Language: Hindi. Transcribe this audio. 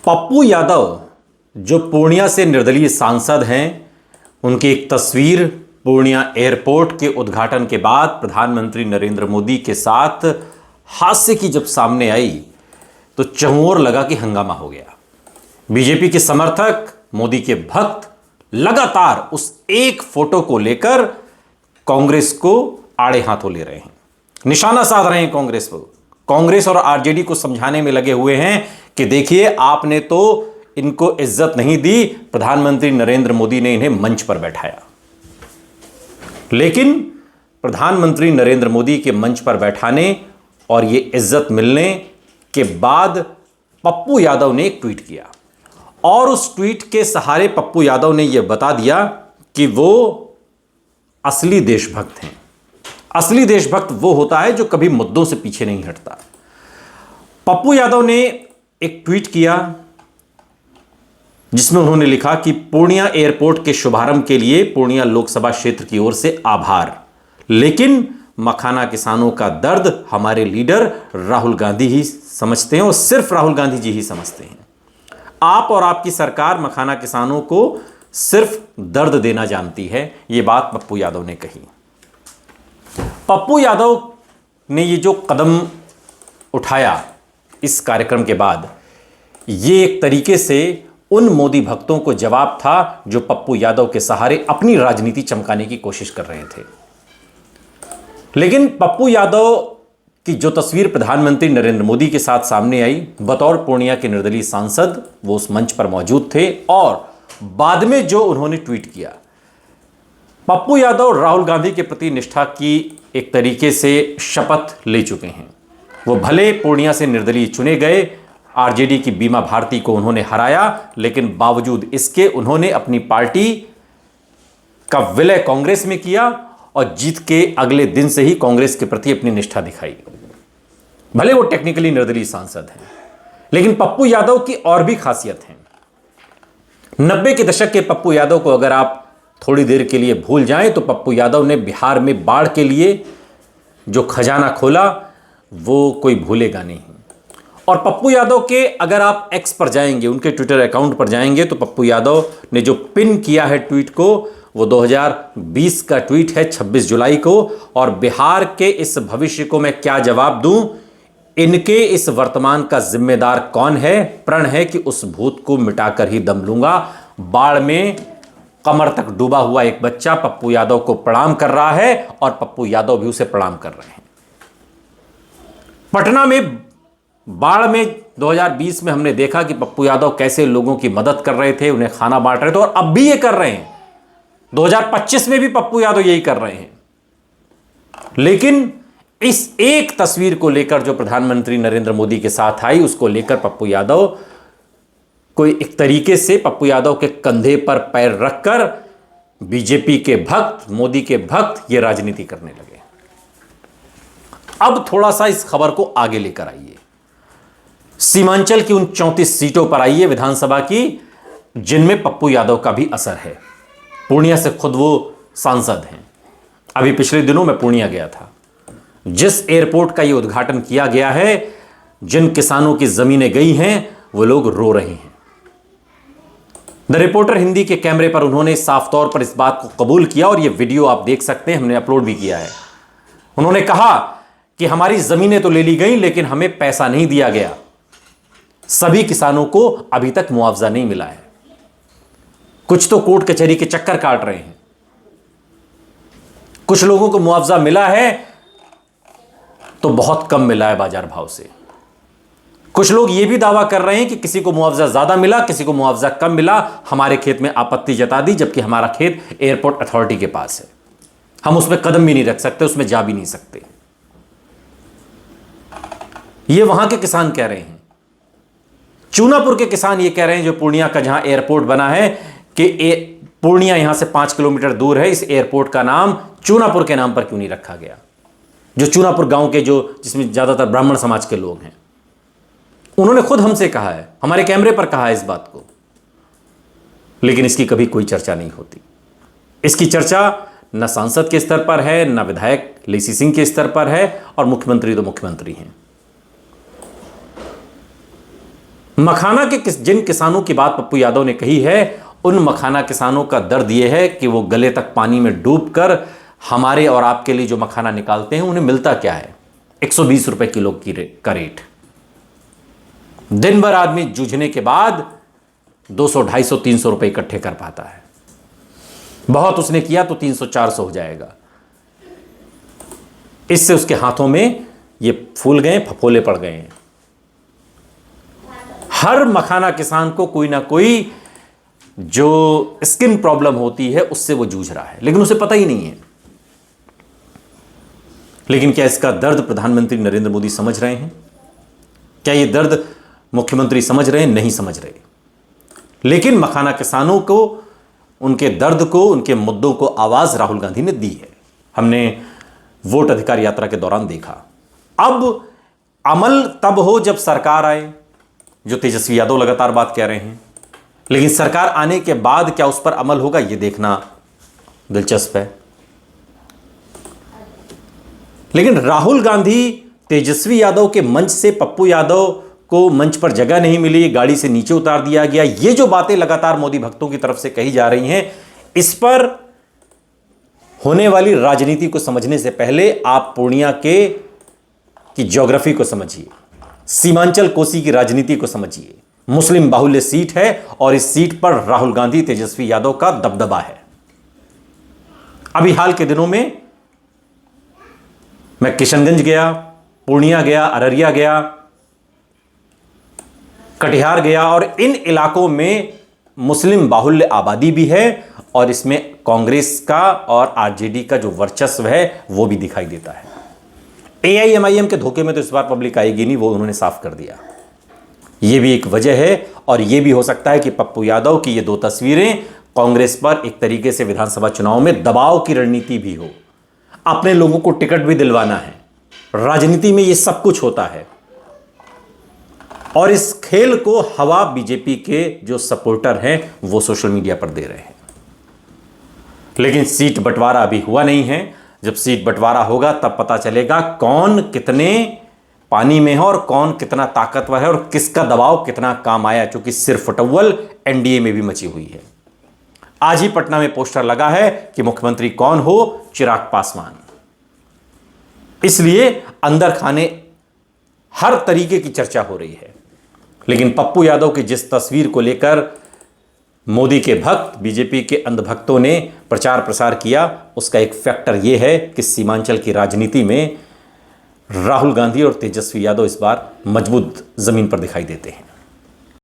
पप्पू यादव जो पूर्णिया से निर्दलीय सांसद हैं, उनकी एक तस्वीर पूर्णिया एयरपोर्ट के उद्घाटन के बाद प्रधानमंत्री नरेंद्र मोदी के साथ हास्य की जब सामने आई तो चहुओर लगा कि हंगामा हो गया। बीजेपी के समर्थक, मोदी के भक्त लगातार उस एक फोटो को लेकर कांग्रेस को आड़े हाथों ले रहे हैं, निशाना साध रहे हैं कांग्रेस को। कांग्रेस और आरजेडी को समझाने में लगे हुए हैं कि देखिए, आपने तो इनको इज्जत नहीं दी, प्रधानमंत्री नरेंद्र मोदी ने इन्हें मंच पर बैठाया। लेकिन प्रधानमंत्री नरेंद्र मोदी के मंच पर बैठाने और यह इज्जत मिलने के बाद पप्पू यादव ने एक ट्वीट किया और उस ट्वीट के सहारे पप्पू यादव ने यह बता दिया कि वो असली देशभक्त हैं। असली देशभक्त वो होता है जो कभी मुद्दों से पीछे नहीं हटता। पप्पू यादव ने एक ट्वीट किया जिसमें उन्होंने लिखा कि पूर्णिया एयरपोर्ट के शुभारंभ के लिए पूर्णिया लोकसभा क्षेत्र की ओर से आभार, लेकिन मखाना किसानों का दर्द हमारे लीडर राहुल गांधी ही समझते हैं और सिर्फ राहुल गांधी जी ही समझते हैं। आप और आपकी सरकार मखाना किसानों को सिर्फ दर्द देना जानती है। यह बात पप्पू यादव ने कही। पप्पू यादव ने ये जो कदम उठाया इस कार्यक्रम के बाद, ये एक तरीके से उन मोदी भक्तों को जवाब था जो पप्पू यादव के सहारे अपनी राजनीति चमकाने की कोशिश कर रहे थे। लेकिन पप्पू यादव की जो तस्वीर प्रधानमंत्री नरेंद्र मोदी के साथ सामने आई, बतौर पूर्णिया के निर्दलीय सांसद वो उस मंच पर मौजूद थे और बाद में जो उन्होंने ट्वीट किया, पप्पू यादव राहुल गांधी के प्रति निष्ठा की एक तरीके से शपथ ले चुके हैं। वो भले पूर्णिया से निर्दलीय चुने गए, आरजेडी की बीमा भारती को उन्होंने हराया, लेकिन बावजूद इसके उन्होंने अपनी पार्टी का विलय कांग्रेस में किया और जीत के अगले दिन से ही कांग्रेस के प्रति अपनी निष्ठा दिखाई। भले वो टेक्निकली निर्दलीय सांसद हैं, लेकिन पप्पू यादव की और भी खासियत है। 90 के दशक के पप्पू यादव को अगर आप थोड़ी देर के लिए भूल जाएं तो पप्पू यादव ने बिहार में बाढ़ के लिए जो खजाना खोला वो कोई भूलेगा नहीं। और पप्पू यादव के अगर आप एक्स पर जाएंगे, उनके ट्विटर अकाउंट पर जाएंगे, तो पप्पू यादव ने जो पिन किया है ट्वीट को, वो 2020 का ट्वीट है 26 जुलाई को। और बिहार के इस भविष्य को मैं क्या जवाब दूं, इनके इस वर्तमान का जिम्मेदार कौन है? प्रण है कि उस भूत को मिटाकर ही दम लूंगा। बाढ़ में कमर तक डूबा हुआ एक बच्चा पप्पू यादव को प्रणाम कर रहा है और पप्पू यादव भी उसे प्रणाम कर रहे हैं। पटना में बाढ़ में 2020 में हमने देखा कि पप्पू यादव कैसे लोगों की मदद कर रहे थे, उन्हें खाना बांट रहे थे, और अब भी ये कर रहे हैं। 2025 में भी पप्पू यादव यही कर रहे हैं। लेकिन इस एक तस्वीर को लेकर जो प्रधानमंत्री नरेंद्र मोदी के साथ आई, उसको लेकर पप्पू यादव कोई एक तरीके से पप्पू यादव के कंधे पर पैर रखकर बीजेपी के भक्त, मोदी के भक्त ये राजनीति करने लगे। अब थोड़ा सा इस खबर को आगे लेकर आइए, सीमांचल की उन 34 सीटों पर आइए विधानसभा की, जिनमें पप्पू यादव का भी असर है। पूर्णिया से खुद वो सांसद हैं। अभी पिछले दिनों मैं पूर्णिया गया था। जिस एयरपोर्ट का ये उद्घाटन किया गया है, जिन किसानों की जमीनें गई हैं, वो लोग रो रहे हैं। द रिपोर्टर हिंदी के कैमरे पर उन्होंने साफ तौर पर इस बात को कबूल किया और ये वीडियो आप देख सकते हैं, हमने अपलोड भी किया है। उन्होंने कहा कि हमारी जमीनें तो ले ली गई, लेकिन हमें पैसा नहीं दिया गया। सभी किसानों को अभी तक मुआवजा नहीं मिला है। कुछ तो कोर्ट कचहरी के चक्कर काट रहे हैं, कुछ लोगों को मुआवजा मिला है तो बहुत कम मिला है बाजार भाव से। कुछ लोग यह भी दावा कर रहे हैं कि किसी को मुआवजा ज्यादा मिला, किसी को मुआवजा कम मिला, हमारे खेत में आपत्ति जता दी, जबकि हमारा खेत एयरपोर्ट अथॉरिटी के पास है, हम उसमें कदम भी नहीं रख सकते, उसमें जा भी नहीं सकते। ये वहां के किसान कह रहे हैं। चूनापुर के किसान ये कह रहे हैं, जो पूर्णिया का जहां एयरपोर्ट बना है, कि पूर्णिया यहां से 5 किलोमीटर दूर है, इस एयरपोर्ट का नाम चूनापुर के नाम पर क्यों नहीं रखा गया? जो चूनापुर गांव के, जो जिसमें ज्यादातर ब्राह्मण समाज के लोग हैं, उन्होंने खुद हमसे कहा है, हमारे कैमरे पर कहा है इस बात को। लेकिन इसकी कभी कोई चर्चा नहीं होती। इसकी चर्चा न सांसद के स्तर पर है, न विधायक लेसी सिंह के स्तर पर है, और मुख्यमंत्री तो मुख्यमंत्री हैं। मखाना के जिन किसानों की बात पप्पू यादव ने कही है, उन मखाना किसानों का दर्द यह है कि वो गले तक पानी में डूबकर हमारे और आपके लिए जो मखाना निकालते हैं उन्हें मिलता क्या है? 120 रुपए किलो का रेट। दिन भर आदमी जूझने के बाद 200, 250, 300 रुपए इकट्ठे कर पाता है। बहुत उसने किया तो 300, 400 हो जाएगा। इससे उसके हाथों में ये फूल गए, फफोले पड़ गए हैं। हर मखाना किसान को कोई ना कोई जो स्किन प्रॉब्लम होती है उससे वो जूझ रहा है, लेकिन उसे पता ही नहीं है। लेकिन क्या इसका दर्द प्रधानमंत्री नरेंद्र मोदी समझ रहे हैं? क्या ये दर्द मुख्यमंत्री समझ रहे हैं? नहीं समझ रहे। लेकिन मखाना किसानों को, उनके दर्द को, उनके मुद्दों को आवाज राहुल गांधी ने दी है। हमने वोट अधिकार यात्रा के दौरान देखा। अब अमल तब हो जब सरकार आए, जो तेजस्वी यादव लगातार बात कह रहे हैं। लेकिन सरकार आने के बाद क्या उस पर अमल होगा, यह देखना दिलचस्प है। लेकिन राहुल गांधी, तेजस्वी यादव के मंच से पप्पू यादव को मंच पर जगह नहीं मिली, गाड़ी से नीचे उतार दिया गया, ये जो बातें लगातार मोदी भक्तों की तरफ से कही जा रही हैं, इस पर होने वाली राजनीति को समझने से पहले आप पूर्णिया की ज्योग्राफी को समझिए, सीमांचल कोसी की राजनीति को समझिए। मुस्लिम बाहुल्य सीट है और इस सीट पर राहुल गांधी, तेजस्वी यादव का दबदबा है। अभी हाल के दिनों में मैं किशनगंज गया, पूर्णिया गया, अररिया गया, कटिहार गया, और इन इलाकों में मुस्लिम बाहुल्य आबादी भी है और इसमें कांग्रेस का और आरजेडी का जो वर्चस्व है वो भी दिखाई देता है। एआईएमआईएम के धोखे में तो इस बार पब्लिक आएगी नहीं, वो उन्होंने साफ कर दिया। ये भी एक वजह है, और ये भी हो सकता है कि पप्पू यादव की ये दो तस्वीरें कांग्रेस पर एक तरीके से विधानसभा चुनाव में दबाव की रणनीति भी हो। अपने लोगों को टिकट भी दिलवाना है। राजनीति में ये सब कुछ होता है, और इस खेल को हवा बीजेपी के जो सपोर्टर हैं वो सोशल मीडिया पर दे रहे हैं। लेकिन सीट बंटवारा अभी हुआ नहीं है। जब सीट बंटवारा होगा तब पता चलेगा कौन कितने पानी में है और कौन कितना ताकतवर है और किसका दबाव कितना काम आया, क्योंकि सिर्फ फटव्वल एनडीए में भी मची हुई है। आज ही पटना में पोस्टर लगा है कि मुख्यमंत्री कौन हो, चिराग पासवान। इसलिए अंदर खाने हर तरीके की चर्चा हो रही है। लेकिन पप्पू यादव की जिस तस्वीर को लेकर मोदी के भक्त, बीजेपी के अंधभक्तों ने प्रचार प्रसार किया, उसका एक फैक्टर यह है कि सीमांचल की राजनीति में राहुल गांधी और तेजस्वी यादव इस बार मजबूत जमीन पर दिखाई देते हैं।